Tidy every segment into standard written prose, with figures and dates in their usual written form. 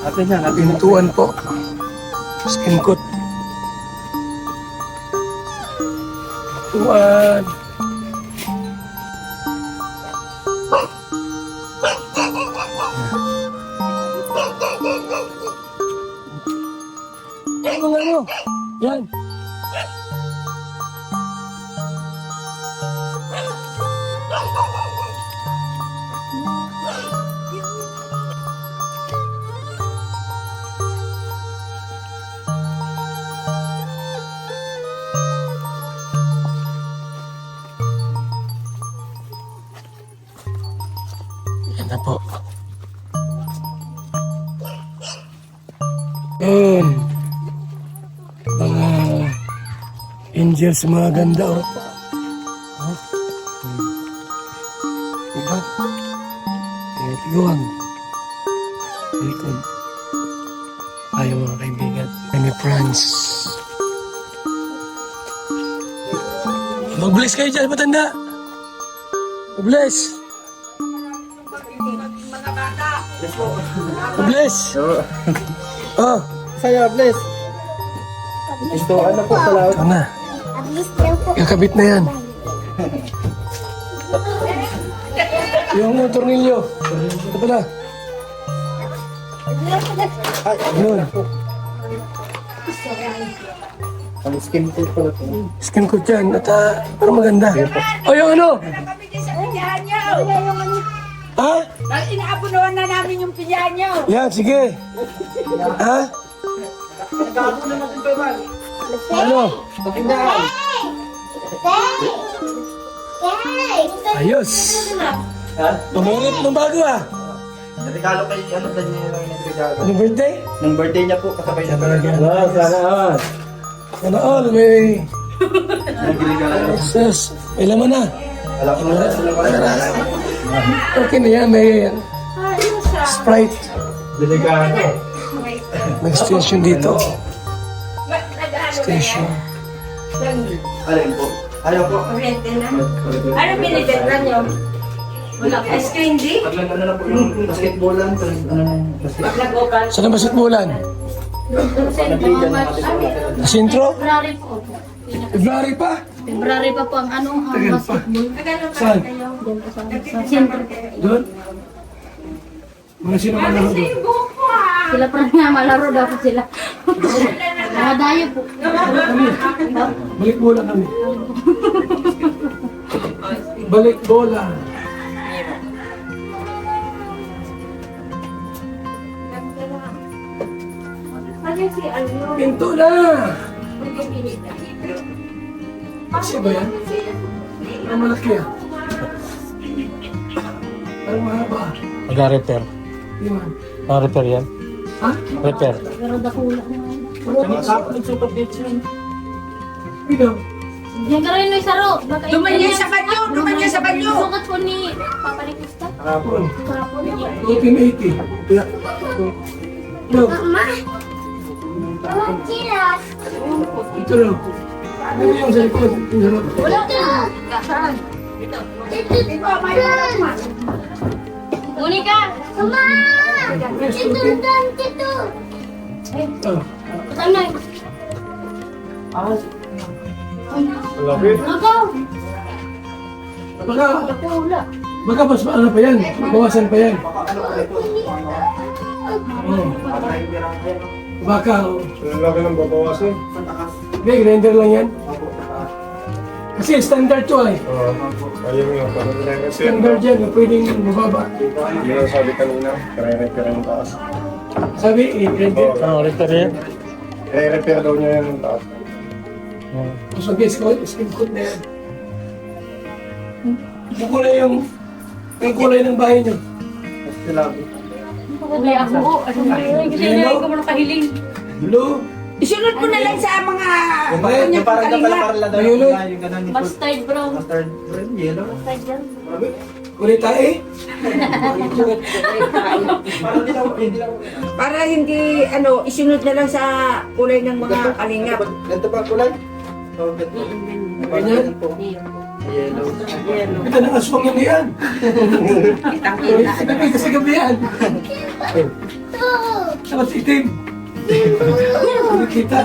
Atin yan, atin. Pintuan po. Skin coat. Pintuan. Ano? Yan. Yan na po. Yan. Mga angels, mga ganda oh. Oh. Diba? Tiyuang. Likod. Ayaw mga kaibigan. Kami France. Mag-bless kayo dyan, matanda. Mag-bless. Mag-bless. Oh. Saya, bless. Ito, ano po, salamat. Ito na. Kakabit na yan. Yung tornilyo. Ito pala. Ay, Yun. ang skin ko pala ito. Skin coat yan. At pero maganda. O yung ano? Ha? Inaabunuan na namin yung pilyan nyo. Yan, sige. Ha? Ano? Ayos. Pumurit ng bago ah. Regalo kay ano Daniel lang yung regalo. Ano birthday? Nung birthday niya po, kasabay na Talaga. Sana all. Sana all may... Regalo. Sus, may laman na. Wala ko na sila wala. Okay na yan, may Sprite. Delikado. May station dito. Station. Alin po? Ayaw po. Kurente na. Ano binibenta nyo? Wala ka ice cream di? Paglang ano na po yung basketballan. Ano basket. Nag-open. Saan ang basketballan? Nagligan ng basketball. Sa sentro? February po. February pa? February pa po ang ang basketball. Saan? Doon po sa sentro. Doon? Mga sino man laro doon? Sila pa nga malaro daw po sila. Mga dayo po. Balik bola kami. Balik bola. Pinto na! Kasi ba yan? Ang malaki ah. Ang mahaba ah. Mag-repair. Iwan. Mag-repair yan? Ha? Repair. Pero dakula na. Ikaw? Diyan ka rin may saro. Dumanyan sa banyo! Dumanyan sa banyo! Sukat po ni Papa Nicosta. Hapon. Kahapon niya. 1880. Kaya. Ikaw? Ito lang. Ano yung sa likod? Yung sa Wala ka. Saan? Monica! Mama! Ito dan dito. Oh. Tanay. Nakaw. Baka, Wala. baka mas ano pa yan? Bawasan pa yan. Oh. Baka, oh. Laki ng babawasan. Hindi, grinder lang yan. Kasi standard to ay. Ayaw nga, parang nila kasi. Standard yan, pwedeng mababa. Yun ang sabi kanina, kare-repair ang taas. Sabi, grinder. Ano, repair yan? Kare-repair daw niya yan ang taas. So, guess ko, skin coat na yan. Yung kulay yung kulay ng bahay nyo. Kulay ako. Kasi Yellow? ko mo nakahiling. Blue. Isunod mo na lang sa mga... Yung parang kapala-parala daw Ayun, yung yung ganun yung Mustard brown. mustard brown, yellow. Mustard brown. Kulay tae. Parang hindi lang. Para hindi, ano, isunod na lang sa kulay ng mga kalingap. Ganito ba ang kulay? Oh, ganito. Ganyan? po. Yellow. Ito na aswang yan yan. Kitang-kita. Kita sa gabi yan. Saka si itim. Nakikita.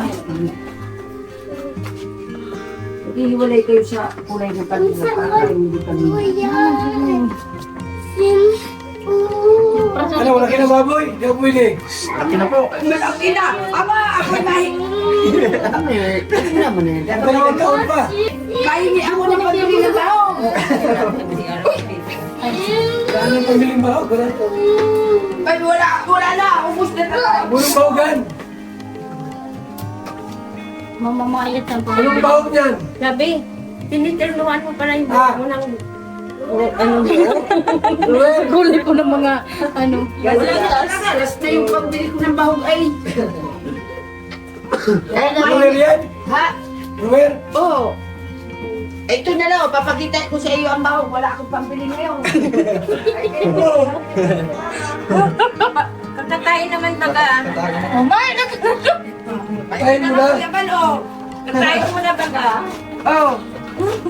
Hihiwalay kayo sa kulay ng kanila para hindi kanila. Ano, wala ka na baboy? Hindi ako pwede. Laki na po. Malaki na! Ama! Ako nahin! Dalawang taon pa. Kahingi ako ng pagpili ng tao! Wala nang pamiling bahog. Wala. Ay, wala na! Ubus na tayo! Bulong bahogan. Mamamayat ang Anong bahog niyan? Sabi, tinitirnuhan mo pala yung Ah. mo ng... Ruel. Huli ko ng mga ano. Alas na yung pambili ko ng bahog ay... Ruel yan? Ha? Ruel. Oo. Ito na lang, papakita ko sa iyo ang bahog. Wala akong pambili ngayon. Kakatayin naman baga. Oh my! Kain mo na. Yaman o. Kakatayin mo na baga. Oo.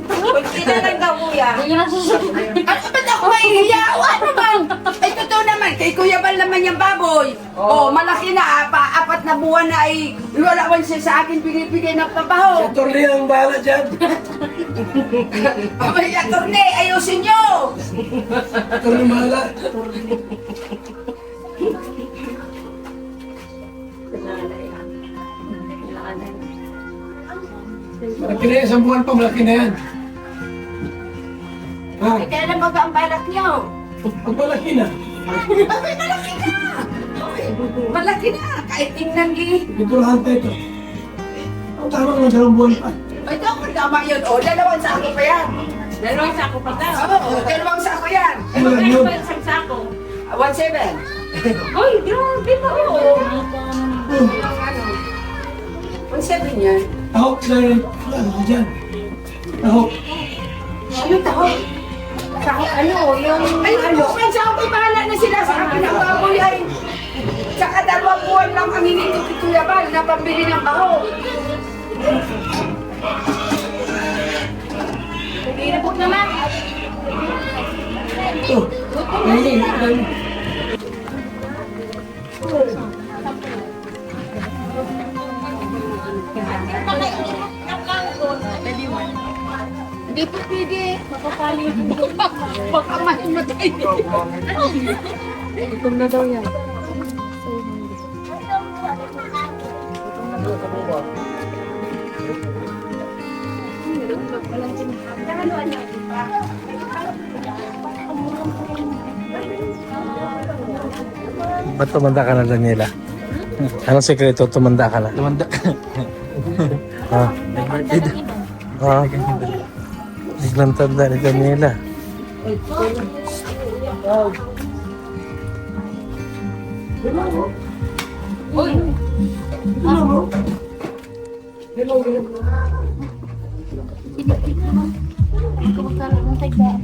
Kunti na lang daw kuya. Hindi na susunod. Ano ba't ako mahihiya? Ano naman? Ay, totoo naman. Kay Kuya Bal naman yung baboy. Oh, malaki na. Apat na buwan na ay wala man siya sa akin pinipigay ng pabaho. Attorney ang bahala dyan. Abay, attorney, ayusin nyo. Attorney bahala. Malaki na yan. Isang buwan pa, malaki na yan. Ha? Ay, kaya lang baga ang balak nyo. Pag malaki na. Abay, malaki na. Malaki na. Kahit tingnan Ito lahat na ito. Ang tama ka ng 2 buwan pa. Ay, tama yun. O, 2 sako pa yan. 2 sako pa daw? Oo, 2 sako yan. Ano lang yun? Isang sako? 1.7. Ay, grabe pa. Oo. 1.7 yan. Tahok na yun. Ano ka dyan? Tahok. Ano taho? Ano, yung... Ay, ano? Kung sa akin, bahala na sila sa akin ang baboy ay... Tsaka 2 buwan lang ang hinito kay Kuya Bal na pambili ng baho. Hindi na po naman. Ito. Ayun, ayun. Hindi po pwede. Mapapali ko. Baka mahimatay. Gutom na daw yan. Ba't tumanda ka na, Daniela? Anong sekreto? Tumanda ka na? Tumanda. Ha? Ha? Biglang tanda ni Daniela. Ikaw magkaroon ng tagdaan.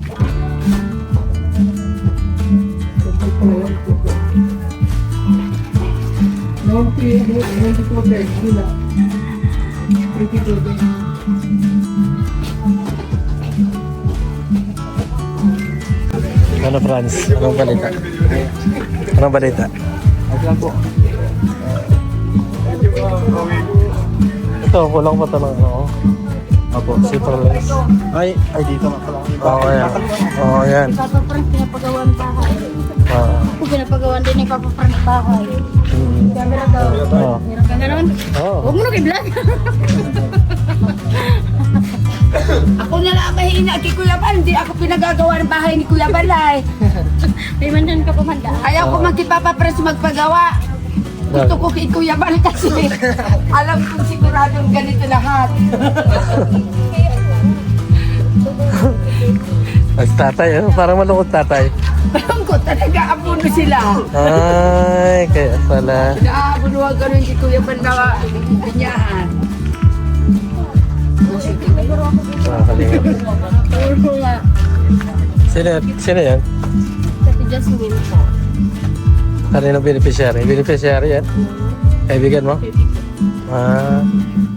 Ano, Franz? Anong balita? Anong balita? Okay lang po. Ito, kulang pa talaga ako. Opo. Super less. Ay, dito na pala. Oo, yan. Oo, yan. Papa Frank, pinapagawan bahay. Oo. Pinapagawan din ni Papa Frank bahay. Camera daw. Oo. Meron ka ganun? Oo. Huwag mo na i-vlog. Ako na lang mahina kay Kuya Bal. Hindi ako pinagagawa ng bahay ni Kuya Bal ay. May mandan ka pamanda. Ayaw ko magkipapapres magpagawa. Gusto ko kay Kuya Bal kasi alam kong siguradong ganito lahat. As tatay, oh. Parang malungkot tatay. Alam ko talaga abuno sila. Ay, kaya pala. Naabunuhan ka rin kay Kuya Bal na binyahan. Makakalingap. Turbo nga. Sino yan? Kasi Jasmine po. Kanino beneficiary? Beneficiary yan? Kaibigan mo? Ah,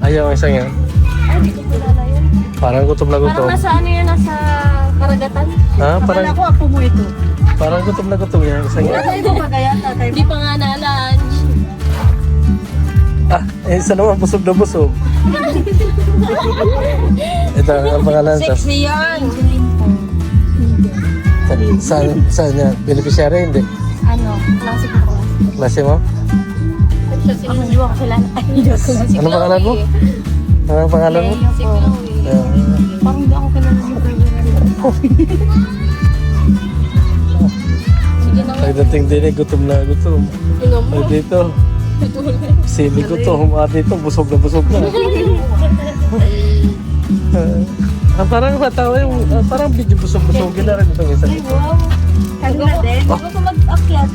ayaw ang isang yan. Ay, hindi ko kilala yun. Parang gutom na Parang gutom. nasa ano yan, nasa karagatan. Ah, Akala parang, ko ako mo ito. parang gutom na gutom yan. Isang yan. Hindi pa nga naalala. Ah, isa naman, busog na busog. Ito, ang pangalan to. Sexy yan. Saan niya? Beneficiary, hindi? Ano, classic ko. Klase mo? Ako jowa ko sila. Ay, jowa ko. Anong pangalan mo? Anong pangalan mo? Parang di ako kilala sa Sige na. Pagdating din eh, gutom na gutom. Ay dito. Sili gutom. Dito, busog na busog na. Parang matawa yung, parang video busog-busogin na rin itong isa. Wow. Ano na din? Gusto mag-akyat.